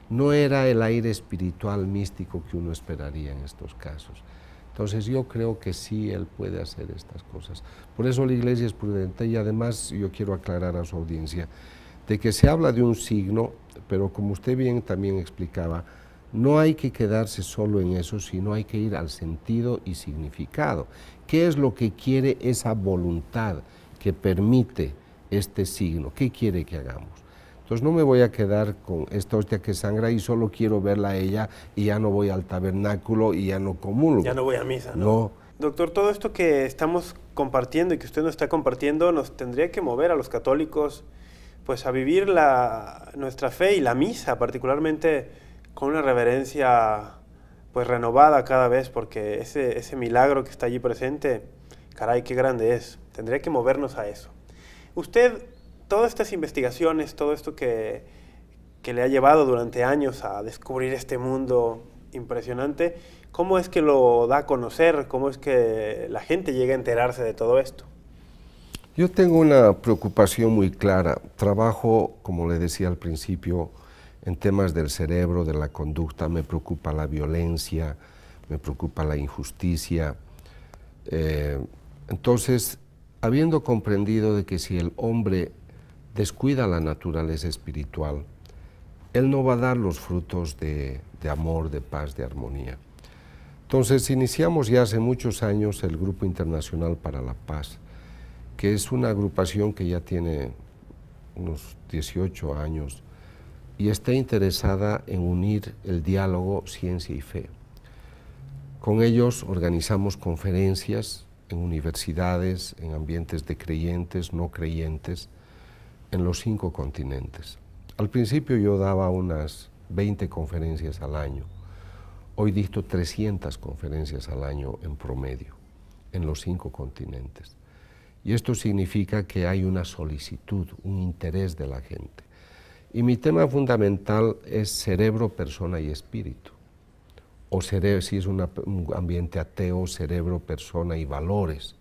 No era el aire espiritual místico que uno esperaría en estos casos. Entonces yo creo que sí él puede hacer estas cosas. Por eso la Iglesia es prudente y además yo quiero aclarar a su audiencia de que se habla de un signo, pero como usted bien también explicaba, no hay que quedarse solo en eso, sino hay que ir al sentido y significado. ¿Qué es lo que quiere esa voluntad que permite este signo? ¿Qué quiere que hagamos? Entonces no me voy a quedar con esta hostia que sangra y solo quiero verla a ella y ya no voy al tabernáculo y ya no comulgo. Ya no voy a misa, ¿no? No. Doctor, todo esto que estamos compartiendo y que usted nos está compartiendo nos tendría que mover a los católicos pues a vivir nuestra fe y la misa, particularmente con una reverencia pues renovada cada vez, porque ese milagro que está allí presente, caray, qué grande es. Tendría que movernos a eso. Usted, todas estas investigaciones, todo esto que le ha llevado durante años a descubrir este mundo impresionante, ¿cómo es que lo da a conocer? ¿Cómo es que la gente llega a enterarse de todo esto? Yo tengo una preocupación muy clara. Trabajo, como le decía al principio, en temas del cerebro, de la conducta. Me preocupa la violencia, me preocupa la injusticia. Entonces, habiendo comprendido de que si el hombre descuida la naturaleza espiritual, él no va a dar los frutos de amor, de paz, de armonía. Entonces, iniciamos ya hace muchos años el Grupo Internacional para la Paz, que es una agrupación que ya tiene unos 18 años y está interesada en unir el diálogo, ciencia y fe. Con ellos organizamos conferencias en universidades, en ambientes de creyentes, no creyentes, en los 5 continentes. Al principio yo daba unas 20 conferencias al año. Hoy dicto 300 conferencias al año en promedio, en los 5 continentes. Y esto significa que hay una solicitud, un interés de la gente. Y mi tema fundamental es cerebro, persona y espíritu. O cerebro, si es un ambiente ateo, cerebro, persona y valores.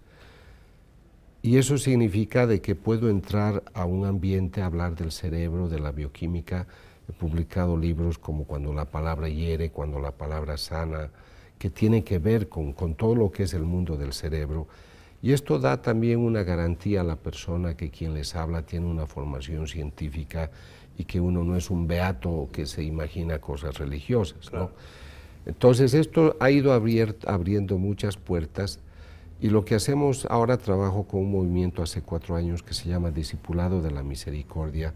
Y eso significa de que puedo entrar a un ambiente a hablar del cerebro, de la bioquímica. He publicado libros como Cuando la palabra hiere, Cuando la palabra sana, que tiene que ver con todo lo que es el mundo del cerebro. Y esto da también una garantía a la persona que quien les habla tiene una formación científica y que uno no es un beato que se imagina cosas religiosas, ¿no? Entonces esto ha ido abriendo muchas puertas y lo que hacemos ahora, trabajo con un movimiento hace 4 años que se llama Discipulado de la Misericordia,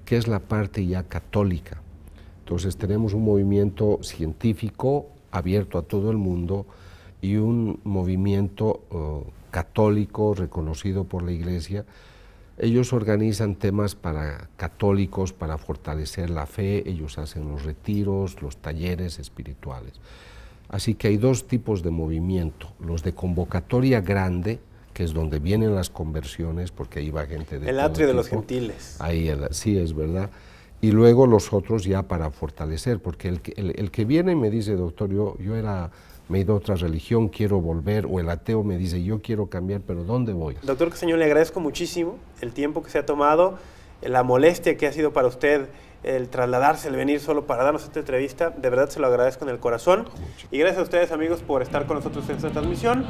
que es la parte ya católica. Entonces tenemos un movimiento científico abierto a todo el mundo y un movimiento católico reconocido por la Iglesia. Ellos organizan temas para católicos, para fortalecer la fe, ellos hacen los retiros, los talleres espirituales. Así que hay 2 tipos de movimiento, los de convocatoria grande, que es donde vienen las conversiones, porque ahí va gente de el todo atrio de tipo. los gentiles. Ahí, sí, es verdad. Y luego los otros ya para fortalecer, porque el que viene y me dice, doctor, me he ido a otra religión, quiero volver, o el ateo me dice, yo quiero cambiar, pero ¿dónde voy? Doctor Castañón, le agradezco muchísimo el tiempo que se ha tomado, la molestia que ha sido para usted el trasladarse, el venir solo para darnos esta entrevista. De verdad se lo agradezco en el corazón. Y gracias a ustedes, amigos, por estar con nosotros en esta transmisión.